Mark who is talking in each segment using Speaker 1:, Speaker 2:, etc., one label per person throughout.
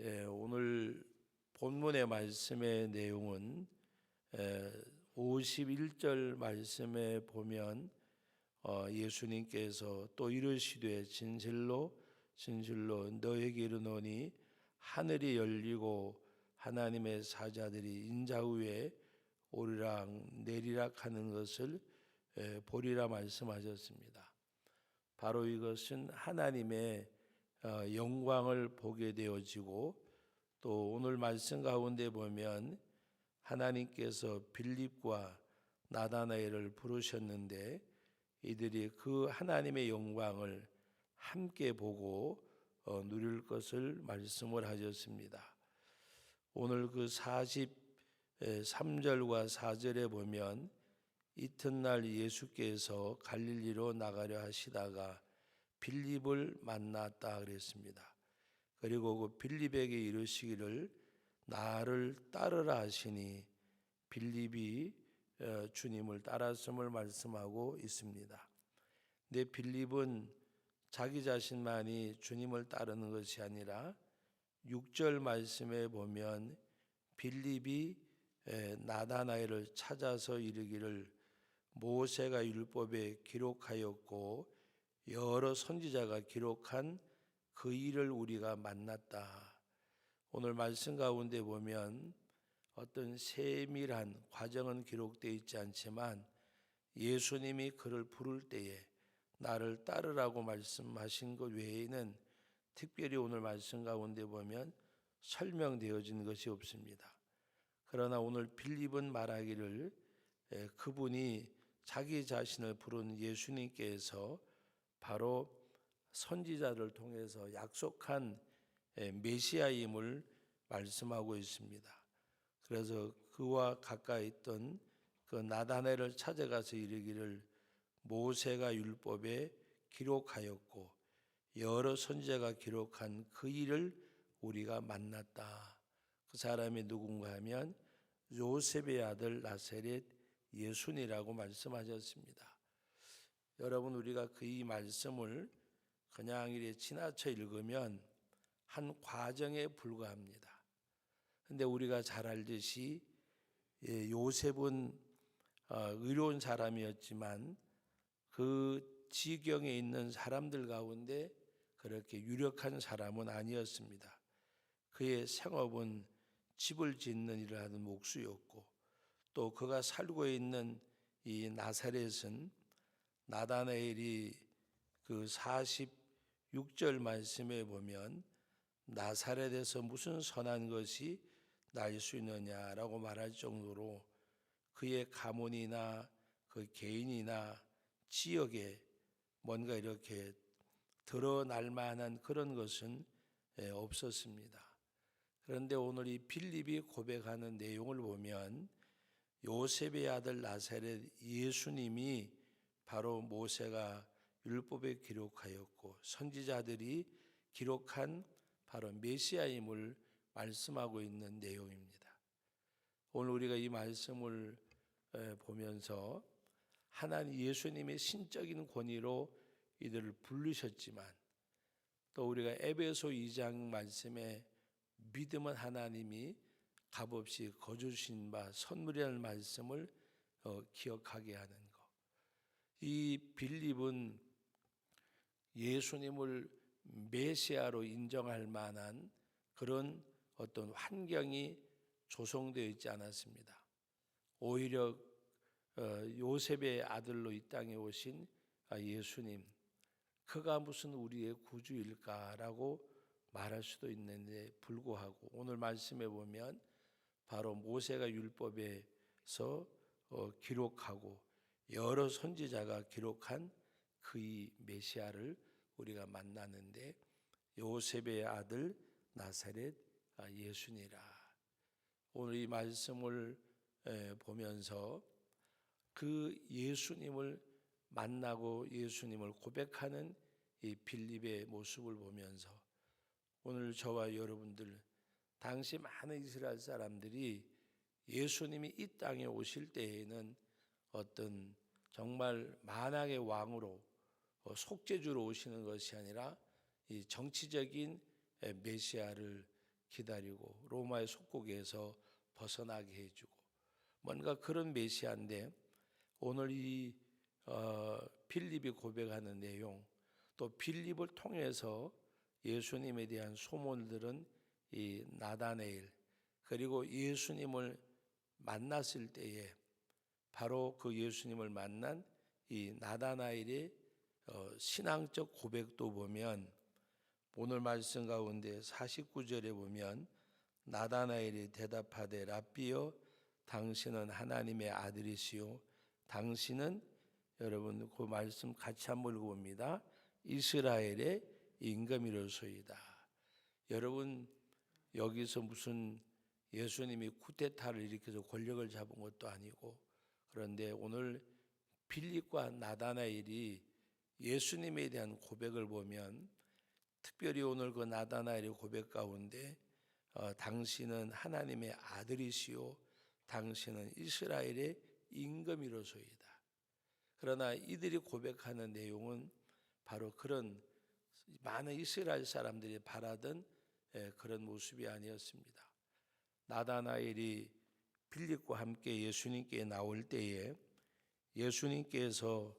Speaker 1: 오늘 본문의 말씀의 내용은 51절 말씀에 보면 예수님께서 또 이르시되 진실로 너에게 이르노니 하늘이 열리고 하나님의 사자들이 인자 위에 오르락 내리락 하는 것을 보리라 말씀하셨습니다. 바로 이것은 하나님의 영광을 보게 되어지고, 또 오늘 말씀 가운데 보면 하나님께서 빌립과 나다나엘을 부르셨는데 이들이 그 하나님의 영광을 함께 보고 누릴 것을 말씀을 하셨습니다. 오늘 그 43절과 4절에 보면 이튿날 예수께서 갈릴리로 나가려 하시다가 빌립을 만났다 그랬습니다. 그리고 그 빌립에게 이르시기를 나를 따르라 하시니 빌립이 주님을 따랐음을 말씀하고 있습니다. 근데 빌립은 자기 자신만이 주님을 따르는 것이 아니라 6절 말씀에 보면 빌립이 나다나엘을 찾아서 이르기를 모세가 율법에 기록하였고 여러 선지자가 기록한 그 일을 우리가 만났다. 오늘 말씀 가운데 보면 어떤 세밀한 과정은 기록되어 있지 않지만 예수님이 그를 부를 때에 나를 따르라고 말씀하신 것 외에는 특별히 오늘 말씀 가운데 보면 설명되어진 것이 없습니다. 그러나 오늘 빌립은 말하기를 그분이 자기 자신을 부른 예수님께서 바로 선지자를 통해서 약속한 메시아임을 말씀하고 있습니다. 그래서 그와 가까이 있던 그 나다나엘을 찾아가서 이르기를 모세가 율법에 기록하였고 여러 선지자가 기록한 그 일을 우리가 만났다. 그 사람이 누군가 하면 요셉의 아들 나사렛 예수니라고 말씀하셨습니다. 여러분, 우리가 그 이 말씀을 그냥 이렇게 지나쳐 읽으면 한 과정에 불과합니다. 근데 우리가 잘 알듯이 요셉은 의로운 사람이었지만 그 지경에 있는 사람들 가운데 그렇게 유력한 사람은 아니었습니다. 그의 생업은 집을 짓는 일을 하는 목수였고, 또 그가 살고 있는 이 나사렛은 나다나엘이 그 46절 말씀에 보면 나사렛에서 무슨 선한 것이 날 수 있느냐라고 말할 정도로 그의 가문이나 그 개인이나 지역에 뭔가 이렇게 드러날 만한 그런 것은 없었습니다. 그런데 오늘 이 빌립이 고백하는 내용을 보면 요셉의 아들 나사렛 예수님이 바로 모세가 율법에 기록하였고 선지자들이 기록한 바로 메시아임을 말씀하고 있는 내용입니다. 오늘 우리가 이 말씀을 보면서 하나님 예수님의 신적인 권위로 이들을 부르셨지만, 또 우리가 에베소 2장 말씀에 믿음은 하나님이 값없이 거주신 바 선물이라는 말씀을 기억하게 하는 것. 이 빌립은 예수님을 메시아로 인정할 만한 그런 어떤 환경이 조성되어 있지 않았습니다. 오히려 요셉의 아들로 이 땅에 오신 예수님, 그가 무슨 우리의 구주일까라고 말할 수도 있는데 불구하고 오늘 말씀에 보면 바로 모세가 율법에서 기록하고 여러 선지자가 기록한 그의 메시아를 우리가 만나는데 요셉의 아들 나사렛 예수니라. 오늘 이 말씀을 보면서 그 예수님을 만나고 예수님을 고백하는 이 빌립의 모습을 보면서 오늘 저와 여러분들, 당시 많은 이스라엘 사람들이 예수님이 이 땅에 오실 때에는 어떤 정말 만왕의 왕으로 속죄주로 오시는 것이 아니라 이 정치적인 메시아를 기다리고 로마의 속국에서 벗어나게 해주고 뭔가 그런 메시아인데 오늘 이 빌립이 고백하는 내용 또 빌립을 통해서 예수님에 대한 소문들은 이 나다네일 그리고 예수님을 만났을 때에 바로 그 예수님을 만난 이 나다나엘의 신앙적 고백도 보면 오늘 말씀 가운데 49절에 보면 나다나엘이 대답하되 랍비여 당신은 하나님의 아들이시요 당신은 여러분 그 말씀 같이 한번 읽어봅니다. 이스라엘의 임금이로소이다. 여러분 여기서 무슨 예수님이 쿠데타를 일으켜서 권력을 잡은 것도 아니고 그런데 오늘 빌립과 나다나엘이 예수님에 대한 고백을 보면 특별히 오늘 그 나다나엘의 고백 가운데 당신은 하나님의 아들이시요 당신은 이스라엘의 임금이로소이다. 그러나 이들이 고백하는 내용은 바로 그런 많은 이스라엘 사람들이 바라던 그런 모습이 아니었습니다. 나다나엘이 빌립과 함께 예수님께 나올 때에 예수님께서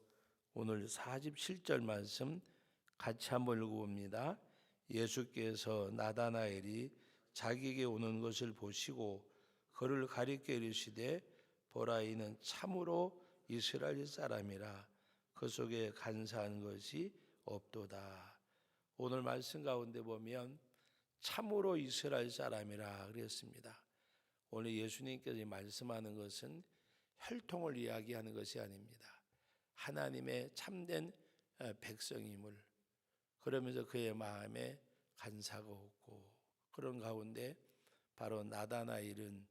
Speaker 1: 오늘 47절 말씀 같이 한번 읽어봅니다. 예수께서 나다나엘이 자기에게 오는 것을 보시고 그를 가리켜 이르시되 보라 이는 참으로 이스라엘 사람이라 그 속에 간사한 것이 없도다. 오늘 말씀 가운데 보면 참으로 이스라엘 사람이라 그랬습니다. 오늘 예수님께서 말씀하는 것은 혈통을 이야기하는 것이 아닙니다. 하나님의 참된 백성임을 그러면서 그의 마음에 간사가 없고 그런 가운데 바로 나다나엘은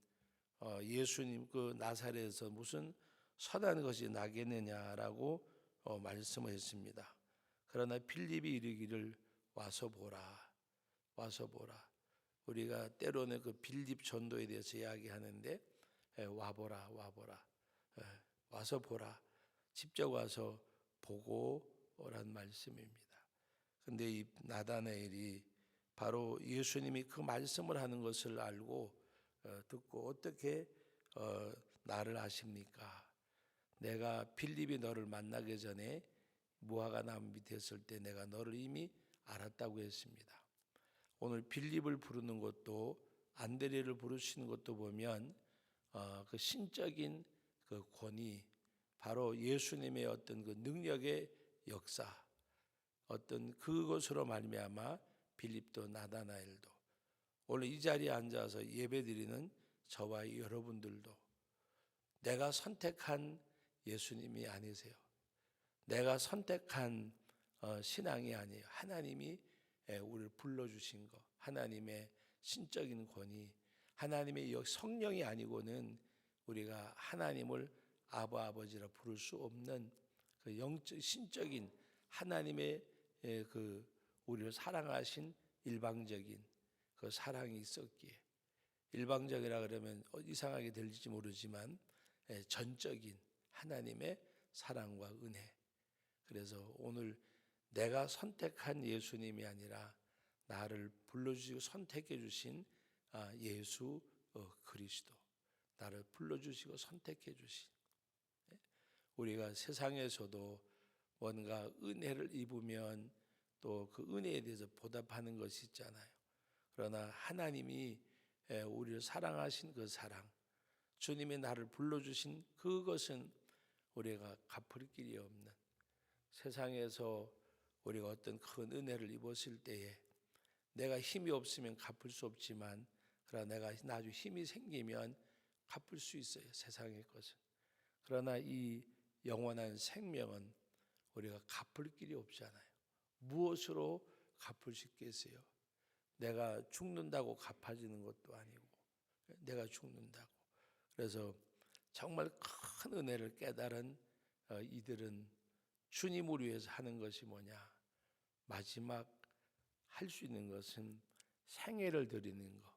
Speaker 1: 예수님 그 나사렛에서 무슨 선한 것이 나겠느냐라고 말씀을 했습니다. 그러나 빌립이 이르기를 와서 보라 와서 보라. 우리가 때로는 그 빌립 전도에 대해서 이야기하는데 와보라 와보라 와서 보라 직접 와서 보고 오란 말씀입니다. 근데 이 나다나엘이 바로 예수님이 그 말씀을 하는 것을 알고 듣고 어떻게 나를 아십니까? 내가 빌립이 너를 만나기 전에 무화과 나무 밑에 있을 때 내가 너를 이미 알았다고 했습니다. 오늘 빌립을 부르는 것도 안드레를 부르시는 것도 보면 그 신적인 그 권위 바로 예수님의 어떤 그 능력의 역사 어떤 그것으로 말미암아 빌립도 나다나엘도 오늘 이 자리에 앉아서 예배드리는 저와 여러분들도 내가 선택한 예수님이 아니세요. 내가 선택한 신앙이 아니에요. 하나님이 우리를 불러주신 것, 하나님의 신적인 권위, 하나님의 성령이 아니고는 우리가 하나님을 아바 아버지라 부를 수 없는 그 영적 신적인 하나님의 그 우리를 사랑하신 일방적인 그 사랑이 있었기에 일방적이라 그러면 이상하게 들릴지 모르지만 전적인 하나님의 사랑과 은혜. 그래서 오늘 내가 선택한 예수님이 아니라 나를 불러주시고 선택해 주신 예수 그리스도 나를 불러주시고 선택해 주신 우리가 세상에서도 뭔가 은혜를 입으면 또 그 은혜에 대해서 보답하는 것이 있잖아요. 그러나 하나님이 우리를 사랑하신 그 사랑 주님이 나를 불러주신 그것은 우리가 갚을 길이 없는 세상에서 우리가 어떤 큰 은혜를 입었을 때에 내가 힘이 없으면 갚을 수 없지만 그러나 내가 나중에 힘이 생기면 갚을 수 있어요. 세상의 것은. 그러나 이 영원한 생명은 우리가 갚을 길이 없잖아요. 무엇으로 갚을 수 있겠어요? 내가 죽는다고 갚아지는 것도 아니고 내가 죽는다고. 그래서 정말 큰 은혜를 깨달은 이들은 주님을 위해서 하는 것이 뭐냐? 마지막 할 수 있는 것은 생애를 드리는 것,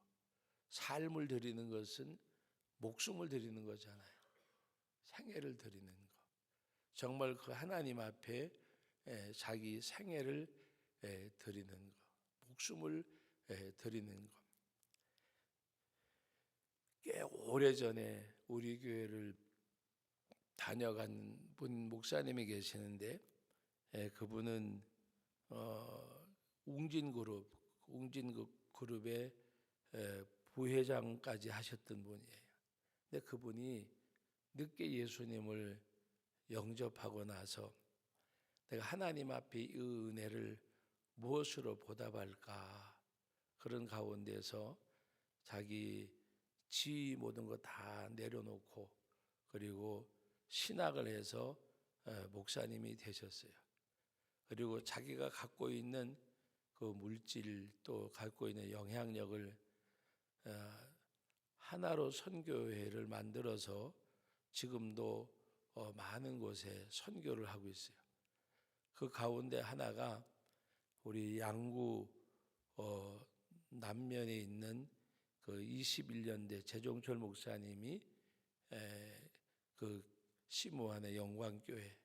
Speaker 1: 삶을 드리는 것은 목숨을 드리는 거잖아요. 생애를 드리는 것. 정말 그 하나님 앞에 자기 생애를 드리는 것, 목숨을 드리는 것. 오래전에 우리 교회를 다녀간 분 목사님이 계시는데 그분은 웅진그룹의 부회장까지 하셨던 분이에요. 근데 그분이 늦게 예수님을 영접하고 나서 내가 하나님 앞에 이 은혜를 무엇으로 보답할까, 그런 가운데서 자기 지위 모든 거 다 내려놓고 그리고 신학을 해서 목사님이 되셨어요. 그리고 자기가 갖고 있는 그 물질 또 갖고 있는 영향력을 하나로 선교회를 만들어서 지금도 많은 곳에 선교를 하고 있어요. 그 가운데 하나가 우리 양구 남면에 있는 그 21년대 재종철 목사님이 그 시무하는 영광교회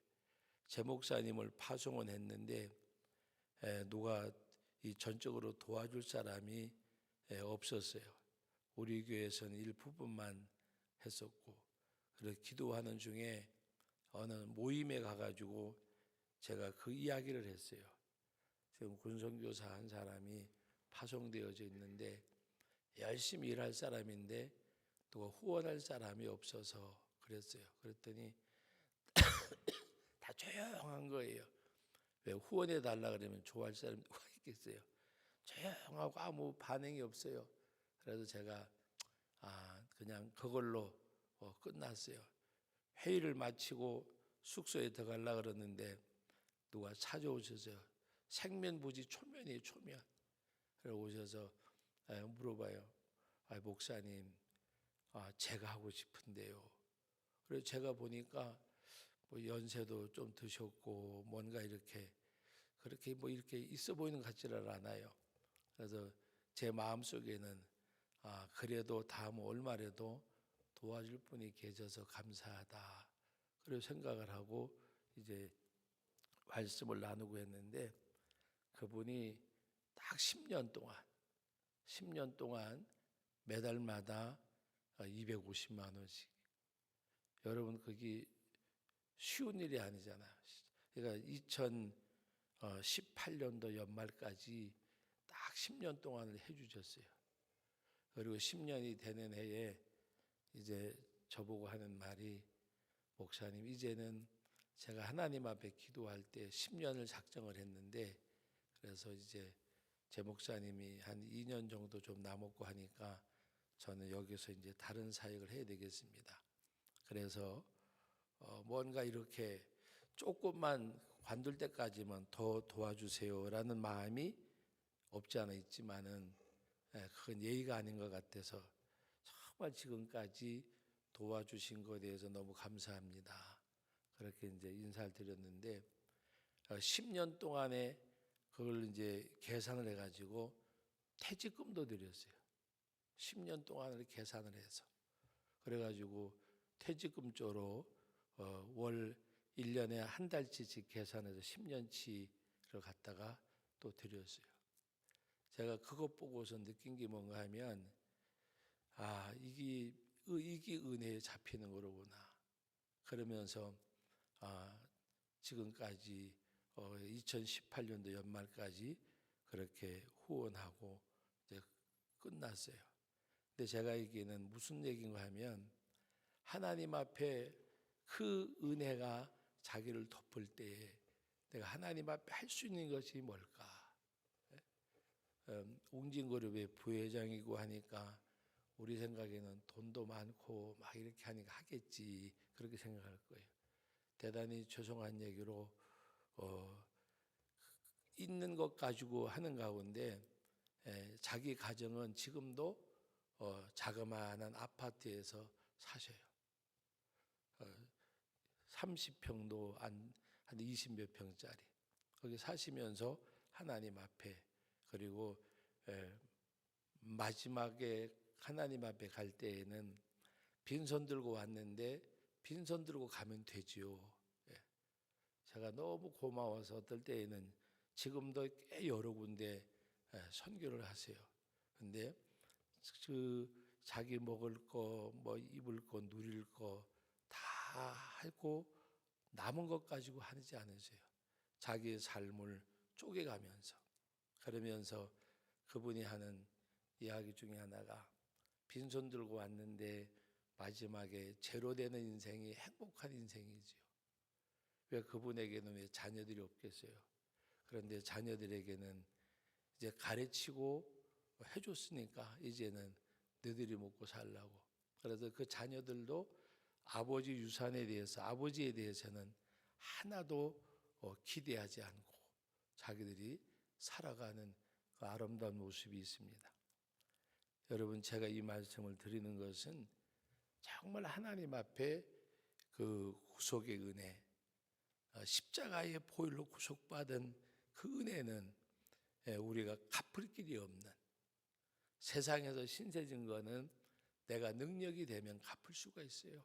Speaker 1: 제 목사님을 파송을 했는데 누가 이 전적으로 도와줄 사람이 없었어요. 우리 교회에서는 일부분만 했었고, 그래서 기도하는 중에 어느 모임에 가가지고 제가 그 이야기를 했어요. 지금 군선교사 한 사람이 파송되어져 있는데 열심히 일할 사람인데 누가 후원할 사람이 없어서 그랬어요. 그랬더니 다 조용한 거예요. 왜 후원해 달라 그러면 좋아할 사람이 누가 있겠어요? 조용하고 아무 반응이 없어요. 그래서 제가 그냥 그걸로 끝났어요. 회의를 마치고 숙소에 들어가려고 그러는데 누가 찾아오셔서 생면부지 초면이에요, 초면. 그래서 오셔서 물어봐요. 목사님, 제가 하고 싶은데요. 그래서 제가 보니까 뭐 연세도 좀 드셨고 뭔가 그렇게 뭐 이렇게 있어 보이는 것 같지를 않아요. 그래서 제 마음속에는 그래도 다음 올말에도 도와줄 분이 계셔서 감사하다, 그런 생각을 하고 이제 말씀을 나누고 했는데 그분이 딱 10년 동안 매달마다 250만 원씩. 여러분 그게 쉬운 일이 아니잖아요. 그러니까 2018년도 연말까지 딱 10년 동안을 해주셨어요. 그리고 10년이 되는 해에 이제 저보고 하는 말이, 목사님 이제는 제가 하나님 앞에 기도할 때 10년을 작정을 했는데, 그래서 이제 제 목사님이 한 2년 정도 좀 남았고 하니까 저는 여기서 이제 다른 사역을 해야 되겠습니다. 그래서 뭔가 이렇게 조금만 관둘 때까지만 더 도와주세요라는 마음이 없지 않아 있지만은 그건 예의가 아닌 것 같아서 정말 지금까지 도와주신 것에 대해서 너무 감사합니다. 그렇게 이제 인사를 드렸는데 10년 동안에 그걸 이제 계산을 해가지고 퇴직금도 드렸어요. 10년 동안을 계산을 해서. 그래가지고 퇴직금 쪽으로 월 1년에 한 달치씩 계산해서 10년치를 갖다가 또 드렸어요. 제가 그것 보고서 느낀 게 뭔가 하면 이게 은혜에 잡히는 거로구나. 그러면서 지금까지 2018년도 연말까지 그렇게 후원하고 이제 끝났어요. 근데 제가 얘기는 무슨 얘기인가 하면, 하나님 앞에 그 은혜가 자기를 덮을 때에 내가 하나님 앞에 할 수 있는 것이 뭘까? 웅진그룹의 부회장이고 하니까 우리 생각에는 돈도 많고 막 이렇게 하니까 하겠지, 그렇게 생각할 거예요. 대단히 죄송한 얘기로 있는 것 가지고 하는 가운데 자기 가정은 지금도 자그마한 아파트에서 사셔요. 30평도 한 20몇 평짜리 거기 사시면서 하나님 앞에, 그리고 마지막에 하나님 앞에 갈 때에는 빈손 들고 왔는데 빈손 들고 가면 되지요. 제가 너무 고마워서 어떨 때에는 지금도 꽤 여러 군데 선교를 하세요. 근데 그 자기 먹을 거, 뭐 입을 거, 누릴 거 다 하고 남은 것 가지고 하지 않으세요. 자기의 삶을 쪼개가면서, 그러면서 그분이 하는 이야기 중에 하나가, 빈손 들고 왔는데 마지막에 제로 되는 인생이 행복한 인생이지요. 왜 그분에게는 왜 자녀들이 없겠어요? 그런데 자녀들에게는 이제 가르치고 해줬으니까 이제는 너희들이 먹고 살라고. 그래서 그 자녀들도 아버지 유산에 대해서, 아버지에 대해서는 하나도 기대하지 않고 자기들이 살아가는 그 아름다운 모습이 있습니다. 여러분, 제가 이 말씀을 드리는 것은 정말 하나님 앞에 그 구속의 은혜, 십자가의 보혈로 구속받은 그 은혜는 우리가 갚을 길이 없는, 세상에서 신세진 거는 내가 능력이 되면 갚을 수가 있어요.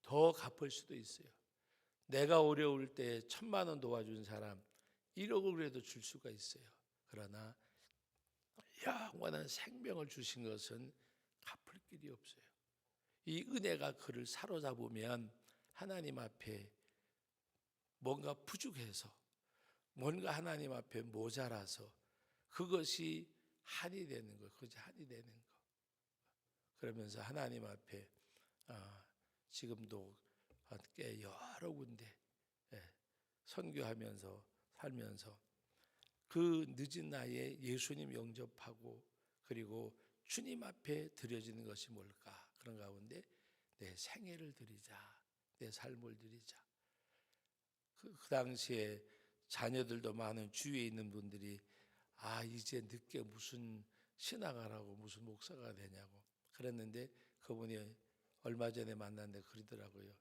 Speaker 1: 더 갚을 수도 있어요. 내가 어려울 때 1,000만 원 도와준 사람 1억이라도 줄 수가 있어요. 그러나 영원한 생명을 주신 것은 갚을 길이 없어요. 이 은혜가 그를 사로잡으면 하나님 앞에 뭔가 부족해서, 뭔가 하나님 앞에 모자라서 그것이 한이 되는 거, 그것이 한이 되는 거. 그러면서 하나님 앞에 지금도 꽤 여러 군데 선교하면서 살면서 그 늦은 나이에 예수님 영접하고, 그리고 주님 앞에 드려지는 것이 뭘까? 그런 가운데 내 생애를 드리자, 내 삶을 드리자. 그 당시에 자녀들도 많은 주위에 있는 분들이 이제 늦게 무슨 신앙하라고 무슨 목사가 되냐고 그랬는데, 그분이 얼마 전에 만났는데 그러더라고요.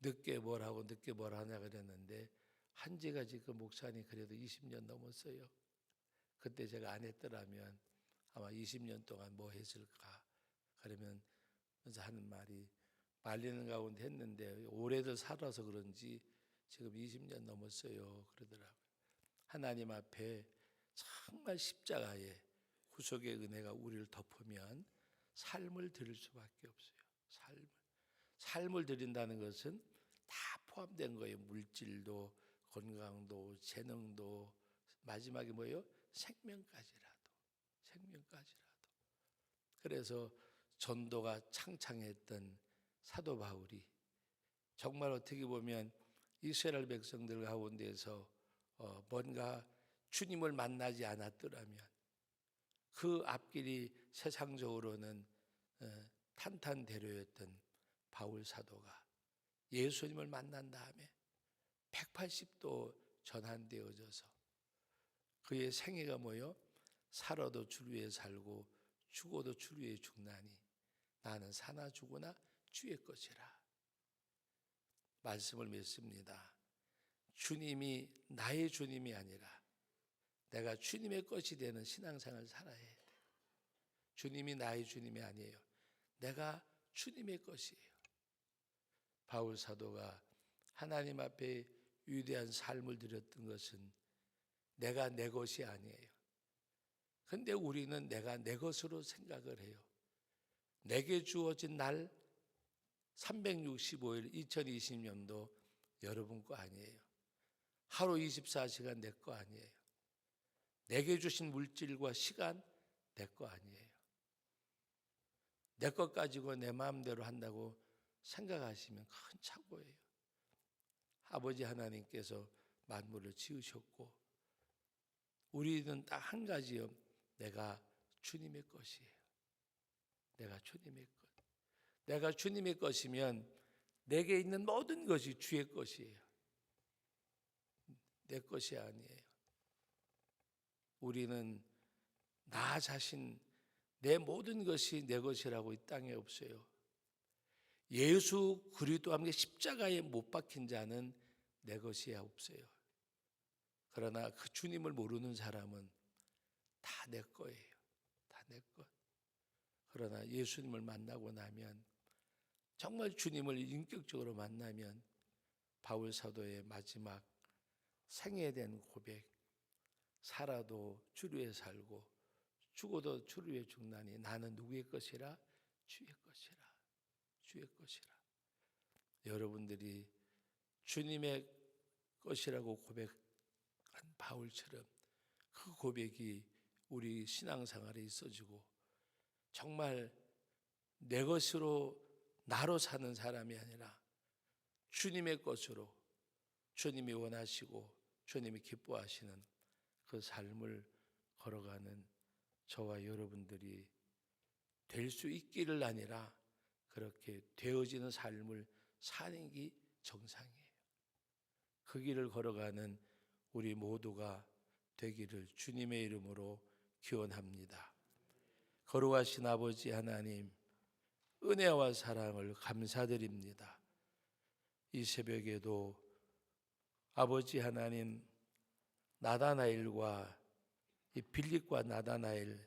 Speaker 1: 늦게 뭘 하고 늦게 뭘 하냐 그랬는데, 한 지가 지금 목사님 그래도 20년 넘었어요. 그때 제가 안 했더라면 아마 20년 동안 뭐 했을까? 그러면 하는 말이, 말리는 가운데 했는데 오래도 살아서 그런지 지금 20년 넘었어요. 그러더라고요. 하나님 앞에 정말 십자가의 구속의 은혜가 우리를 덮으면 삶을 드릴 수밖에 없어요. 삶을 드린다는 것은 다 포함된 거예요. 물질도, 건강도, 재능도, 마지막에 뭐예요? 생명까지라도. 그래서 전도가 창창했던 사도 바울이 정말 어떻게 보면 이스라엘 백성들 가운데서 뭔가 주님을 만나지 않았더라면, 그 앞길이 세상적으로는 탄탄대로였던 바울 사도가 예수님을 만난 다음에 180도 전환되어져서 그의 생애가 뭐요? 살아도 주 위에 살고 죽어도 주 위에 죽나니 나는 사나 죽으나 주의 것이라. 말씀을 믿습니다. 주님이 나의 주님이 아니라 내가 주님의 것이 되는 신앙생활을 살아야 돼. 주님이 나의 주님이 아니에요. 내가 주님의 것이에요. 바울 사도가 하나님 앞에 위대한 삶을 드렸던 것은 내가 내 것이 아니에요. 근데 우리는 내가 내 것으로 생각을 해요. 내게 주어진 날 365일 2020년도 여러분 거 아니에요. 하루 24시간 내 거 아니에요. 내게 주신 물질과 시간 내 거 아니에요. 내 것 가지고 내 마음대로 한다고 생각하시면 큰 착오예요. 아버지 하나님께서 만물을 지으셨고 우리는 딱 한 가지요. 내가 주님의 것이에요. 내가 주님의 것. 내가 주님의 것이면 내게 있는 모든 것이 주의 것이에요. 내 것이 아니에요. 우리는 나 자신, 내 모든 것이 내 것이라고 이 땅에 없어요. 예수 그리스도와 함께 십자가에 못 박힌 자는 내 것이 없어요. 그러나 그 주님을 모르는 사람은 다 내 거예요. 다 내 것. 그러나 예수님을 만나고 나면, 정말 주님을 인격적으로 만나면 바울 사도의 마지막 생애에 대한 고백, 살아도 주를 위해 살고 죽어도 주를 죽나니 나는 누구의 것이라? 주의 것이라. 주의 것이라. 여러분들이 주님의 것이라고 고백한 바울처럼 그 고백이 우리 신앙생활에 있어지고 정말 내 것으로 나로 사는 사람이 아니라 주님의 것으로 주님이 원하시고 주님이 기뻐하시는 그 삶을 걸어가는 저와 여러분들이 될 수 있기를 아니라 그렇게 되어지는 삶을 사는 게 정상이에요. 그 길을 걸어가는 우리 모두가 되기를 주님의 이름으로 기원합니다. 거룩하신 아버지 하나님, 은혜와 사랑을 감사드립니다. 이 새벽에도 아버지 하나님, 나다나엘과 이 빌립과 나다나엘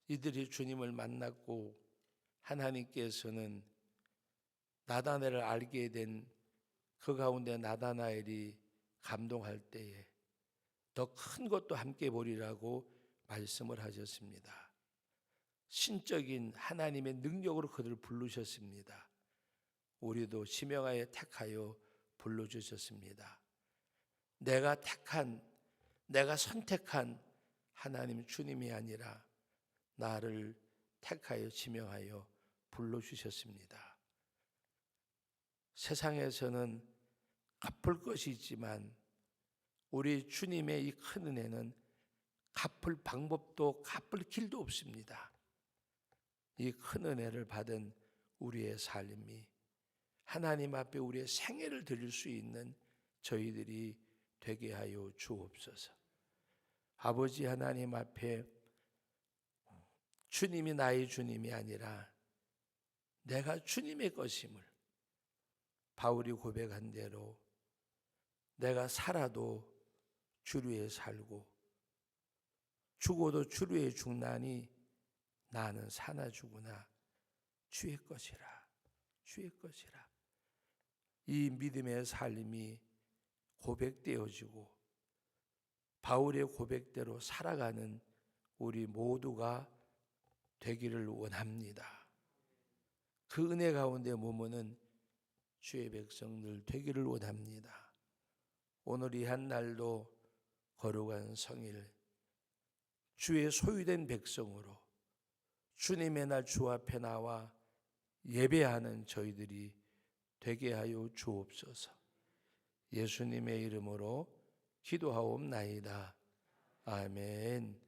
Speaker 1: 이들이 주님을 만났고 하나님께서는 나다나엘을 알게 된 그 가운데 나다나엘이 감동할 때에 더 큰 것도 함께 보리라고 말씀을 하셨습니다. 신적인 하나님의 능력으로 그들을 부르셨습니다. 우리도 지명하여 택하여 불러주셨습니다. 내가 선택한 하나님 주님이 아니라 나를 택하여 지명하여 불러주셨습니다. 세상에서는 갚을 것이 있지만 우리 주님의 이 큰 은혜는 갚을 방법도 갚을 길도 없습니다. 이 큰 은혜를 받은 우리의 삶이 하나님 앞에 우리의 생애를 드릴 수 있는 저희들이 되게 하여 주옵소서. 아버지 하나님 앞에 주님이 나의 주님이 아니라 내가 주님의 것임을 바울이 고백한 대로 내가 살아도 주를 위해 살고 죽어도 주를 위해 죽나니 나는 사나 죽으나 주의 것이라. 주의 것이라. 이 믿음의 삶이 고백되어지고 바울의 고백대로 살아가는 우리 모두가 되기를 원합니다. 그 은혜 가운데 머무는 주의 백성들 되기를 원합니다. 오늘 이 한 날도 거룩한 성일 주의 소유된 백성으로 주님의 날 주 앞에 나와 예배하는 저희들이 되게 하여 주옵소서. 예수님의 이름으로 기도하옵나이다. 아멘.